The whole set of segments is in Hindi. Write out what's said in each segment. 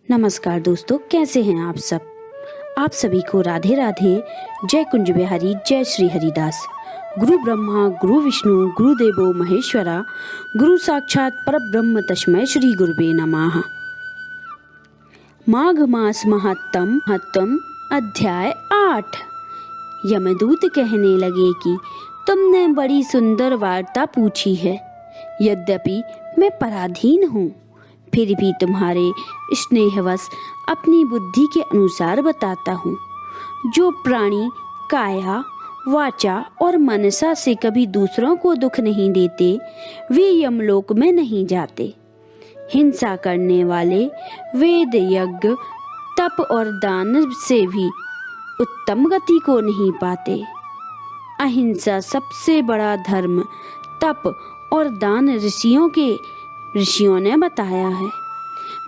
नमस्कार दोस्तों, कैसे हैं आप सब। आप सभी को राधे राधे। जय कुंज बिहारी, जय श्री हरिदास। गुरु ब्रह्मा गुरु विष्णु गुरुदेवो महेश्वरा, गुरु साक्षात परब्रह्म तस्मै श्री गुरुवे नमः। माघ मास महत्तम अध्याय 8। यमदूत कहने लगे कि तुमने बड़ी सुंदर वार्ता पूछी है। यद्यपि मैं पराधीन हूँ, फिर भी तुम्हारे स्नेहवश अपनी बुद्धि के अनुसार बताता हूँ। जो प्राणी काया, वाचा और मनसा से कभी दूसरों को दुख नहीं देते, वे यमलोक में नहीं जाते। हिंसा करने वाले वेद, यज्ञ, तप और दान से भी उत्तम गति को नहीं पाते। अहिंसा सबसे बड़ा धर्म, तप और दान ऋषियों ने बताया है।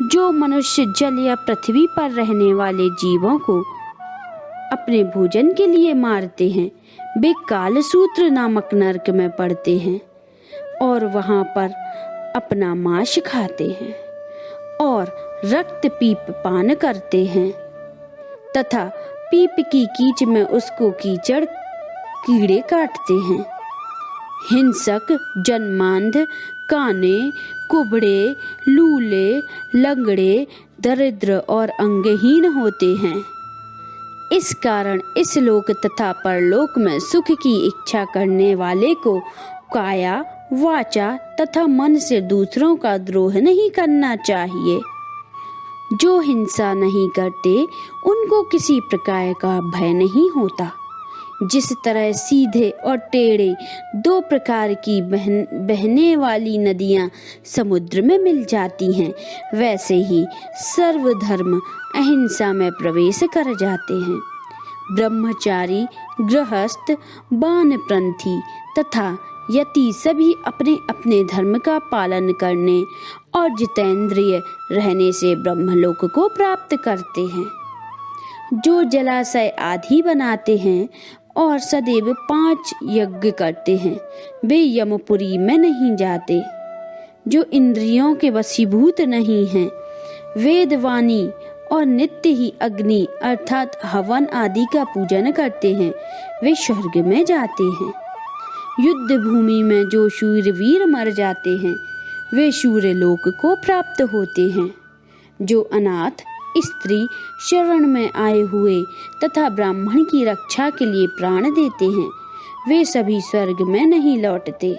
जो मनुष्य जल या पृथ्वी पर रहने वाले जीवों को अपने भोजन के लिए मारते हैं, वे कालसूत्र नामक नरक में पड़ते हैं और वहां पर अपना मांस खाते हैं और रक्त पीप पान करते हैं तथा पीप की कीच में उसको कीड़े काटते हैं। हिंसक, जन्मांध, काने, कुबड़े, लूले, लंगड़े, दरिद्र और अंगहीन होते हैं। इस कारण इस लोक तथा परलोक में सुख की इच्छा करने वाले को काया, वाचा तथा मन से दूसरों का द्रोह नहीं करना चाहिए। जो हिंसा नहीं करते, उनको किसी प्रकार का भय नहीं होता। जिस तरह सीधे और टेढ़े दो प्रकार की बहने वाली नदियां समुद्र में मिल जाती हैं, वैसे ही सर्वधर्म अहिंसा में प्रवेश कर जाते हैं। ब्रह्मचारी, गृहस्थ, वानप्रस्थी तथा यति सभी अपने अपने धर्म का पालन करने और जितेंद्रिय रहने से ब्रह्मलोक को प्राप्त करते हैं। जो जलाशय आदि बनाते हैं और सदैव 5 यज्ञ करते हैं, वे यमपुरी में नहीं जाते। जो इंद्रियों के वशीभूत नहीं हैं, वेदवाणी और नित्य ही अग्नि अर्थात हवन आदि का पूजन करते हैं, वे स्वर्ग में जाते हैं। युद्ध भूमि में जो शूरवीर मर जाते हैं, वे सूर्य लोक को प्राप्त होते हैं। जो अनाथ, स्त्री, शरण में आए हुए तथा ब्राह्मण की रक्षा के लिए प्राण देते हैं, वे सभी स्वर्ग में नहीं लौटते।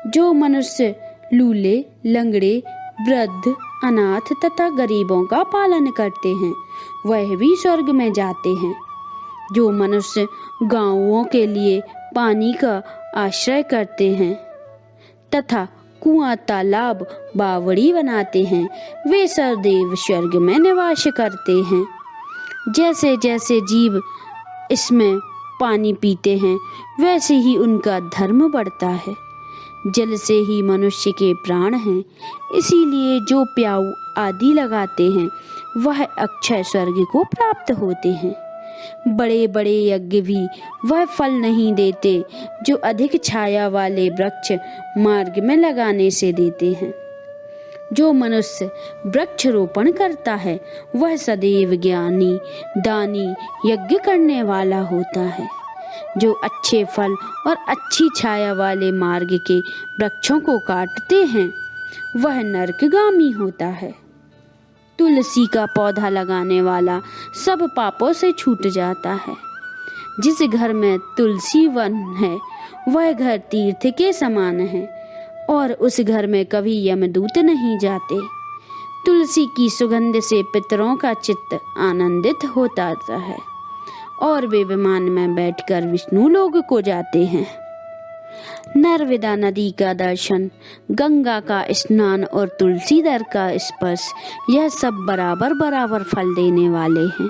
जो मनुष्य लूले, लंगड़े, वृद्ध, अनाथ तथा गरीबों का पालन करते हैं, वह भी स्वर्ग में जाते हैं। जो मनुष्य गांवों के लिए पानी का आश्रय करते हैं तथा कुआं, तालाब, बावड़ी बनाते हैं, वे सदैव स्वर्ग में निवास करते हैं। जैसे जैसे जीव इसमें पानी पीते हैं, वैसे ही उनका धर्म बढ़ता है। जल से ही मनुष्य के प्राण हैं, इसीलिए जो प्याऊ आदि लगाते हैं, वह अक्षय स्वर्ग को प्राप्त होते हैं। बड़े बड़े यज्ञ भी वह फल नहीं देते जो अधिक छाया वाले वृक्ष मार्ग में लगाने से देते हैं। जो मनुष्य वृक्ष रोपण करता है, वह सदैव ज्ञानी, दानी, यज्ञ करने वाला होता है। जो अच्छे फल और अच्छी छाया वाले मार्ग के वृक्षों को काटते हैं, वह नरकगामी होता है। तुलसी का पौधा लगाने वाला सब पापों से छूट जाता है। जिस घर में तुलसी वन है, वह घर तीर्थ के समान है और उस घर में कभी यमदूत नहीं जाते। तुलसी की सुगंध से पितरों का चित्त आनंदित होता है और वे विमान में बैठकर विष्णु लोक को जाते हैं। नर्मदा नदी का दर्शन, गंगा का स्नान और तुलसी दल का स्पर्श, यह सब बराबर बराबर फल देने वाले हैं।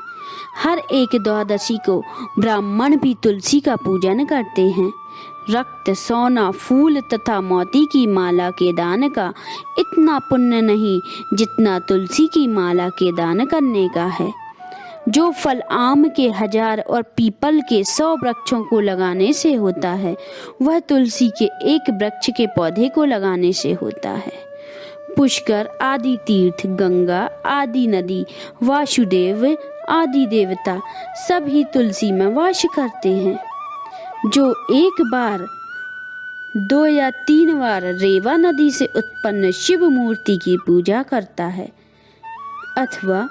हर एक द्वादशी को ब्राह्मण भी तुलसी का पूजन करते हैं। रक्त, सोना, फूल तथा मोती की माला के दान का इतना पुण्य नहीं जितना तुलसी की माला के दान करने का है। जो फल आम के 1000 और पीपल के 100 वृक्षों को लगाने से होता है, वह तुलसी के एक वृक्ष के पौधे को लगाने से होता है। पुष्कर आदि तीर्थ, गंगा आदि नदी, वासुदेव आदि देवता सभी तुलसी में वास करते हैं। जो एक बार, 2 या 3 बार रेवा नदी से उत्पन्न शिव मूर्ति की पूजा करता है अथवा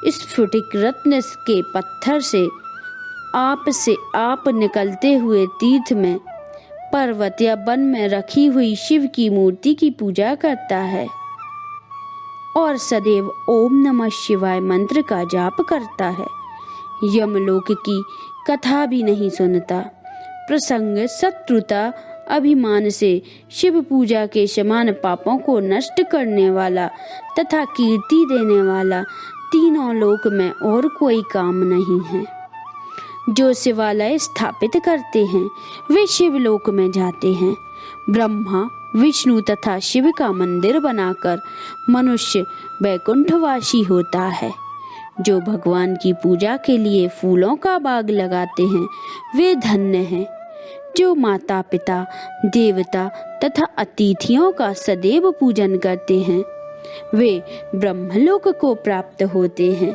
स्फटिक रत्न के पत्थर से आप निकलते हुए तीर्थ में, पर्वत या वन में रखी हुई शिव की मूर्ति की पूजा करता है और सदैव ओम नमः शिवाय मंत्र का जाप करता है, यमलोक की कथा भी नहीं सुनता, प्रसंग, शत्रुता, अभिमान से शिव पूजा के समान पापों को नष्ट करने वाला तथा कीर्ति देने वाला तीनों लोक में और कोई काम नहीं है। जो शिवालय स्थापित करते हैं वे शिवलोक में जाते हैं। ब्रह्मा, विष्णु तथा शिव का मंदिर बनाकर मनुष्य वैकुंठवासी होता है। जो भगवान की पूजा के लिए फूलों का बाग लगाते हैं वे धन्य हैं। जो माता पिता, देवता तथा अतिथियों का सदैव पूजन करते हैं वे ब्रह्मलोक को प्राप्त होते हैं।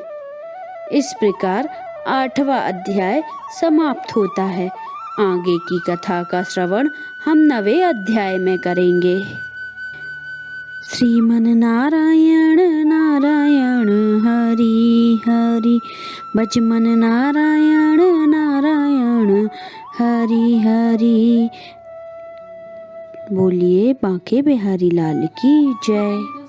इस प्रकार 8वां अध्याय समाप्त होता है। आगे की कथा का श्रवण हम 9वें अध्याय में करेंगे। श्रीमन नारायण नारायण हरि हरि, बचमन नारायण नारायण हरि हरि। बोलिए बांके बिहारी लाल की जय।